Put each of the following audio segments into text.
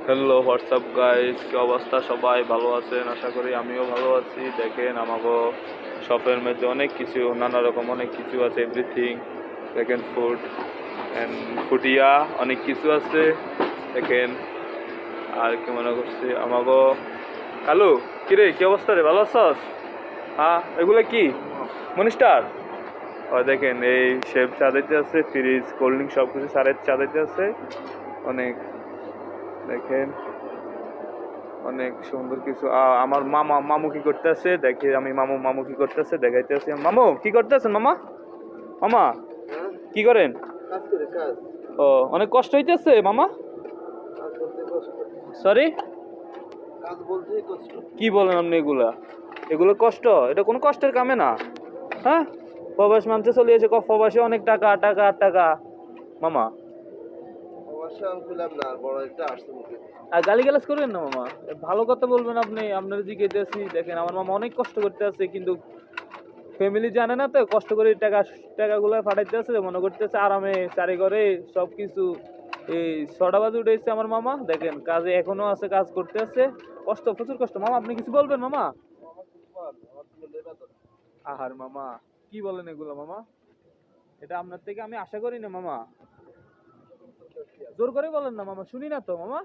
Hello WhatsApp guys, কি অবস্থা? সবাই ভালো আছেন আশা করি। আমিও ভালো আছি। দেখেন আমাগো শপের মধ্যে অনেক কিছু, নানা রকম অনেক কিছু আছে, এভরিথিং। দেখেন ফুড অ্যান্ড ফুডিয়া অনেক কিছু আছে দেখেন। আর কি মনে করছি আমাগো কালু, কিরে কি অবস্থা রে, ভালো আছস? হ্যাঁ, এগুলো কি মনিস্টার? ও দেখেন এই শেপ চাঁদাইতে আছে, ফ্রিজ কোল্ড ড্রিঙ্ক সব কিছু সারের চাঁদাইতে আছে অনেক। দেখেন অনেক সুন্দর কিছু। আমার মামু কি করতেছে দেখে, আমি মামু কি করতেছে দেখাইতেছি। মামু কি করতেছেন মামা? মামা হ্যাঁ, কি করেন? কাজ করে কাজ। ও, অনেক কষ্ট হইতেছে মামা? কাজ বলতে কষ্ট। সরি, কাজ বলতেই কষ্ট। কি বলেন আপনি? এগুলো কষ্ট? এটা কোনো কষ্টের কামে না। হ্যাঁ, প্রবাস মানতে চলে এসে প্রবাসে অনেক টাকা টাকা টাকা মামা। অবশ্যই আমি পেলাম না, আর বড় একটা আসছে মুখে। আর গালিগালাজ করবেন না মামা, ভালো কথা বলবেন আপনি। আপনার জিজ্ঞেস দেখেন আমার মামা অনেক কষ্ট করতে আছে, কিন্তু ফ্যামিলি জানে না তো, কষ্ট করে টাকাগুলো ফাটাইতে আছে, মনে করতেছে আরামে চারি করে সব কিছু। এই 6টা বাজে উঠেছে আমার মামা, দেখেন কাজে এখনো আছে, কাজ করতে আছে, কষ্ট, প্রচুর কষ্ট। মামা আপনি কিছু বলবেন মামা? আমার কিছু বল, আমার তো লেবার তো। আহার মামা, কি বলেন এগুলো মামা? এটা আপনার থেকে আমি আশা করি না মামা। জোর করে বলেন না মামা, শুনি না তো মামা।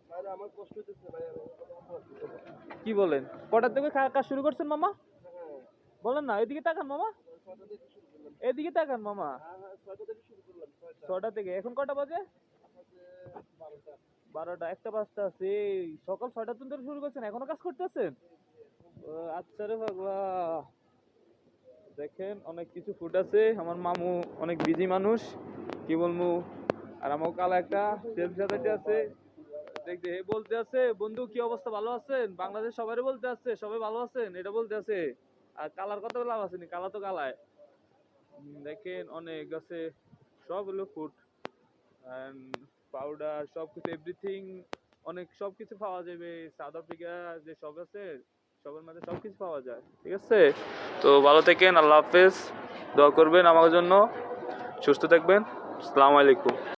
ভাই আমার কষ্ট হইতেছে ভাই, আমি কথা বলতে পারছি না। কি বলেন? কটার থেকে কাজ শুরু করছেন মামা? হ্যাঁ, বলেন না, এদিকে তাকান মামা, 6টা থেকে শুরু করলাম। এদিকে তাকান মামা। হ্যাঁ হ্যাঁ, 6টা থেকে শুরু করলাম। 6টা 6টা থেকে এখন কটা বাজে? বাজে 12টা। 12টা, একটা বাজতে আছে। এই সকাল 6টা ধরে শুরু করছেন, এখনো কাজ করতেছেন? আচ্ছা রে পাগলা। দেখেন অনেক কিছু ফুড আছে, আমার মামু অনেক বিজি মানুষ, কি বলবো। আর আমার কালা একটা সেলফ সাজাইতে আছে, দেখতে বলতে আছে বন্ধু কি অবস্থা, ভালো আছেন? বাংলাদেশ সবাই বলতে আছে সবাই ভালো আছেন এটা বলতে আছে। আর কালার কথা লাভ আসেনি, কালা তো কালায়। দেখেন অনেক আছে, সব হলো ফুড অ্যান্ড পাউডার সব কিছু, এভরিথিং। অনেক সব কিছু পাওয়া যাবে সাউথ আফ্রিকা যে সব আছে, সবের মধ্যে সব কিছু পাওয়া যায়। ঠিক আছে, তো ভালো থাকেন, আল্লাহ হাফেজ। দোয়া করবেন আমার জন্য, সুস্থ থাকবেন। আসসালামু আলাইকুম।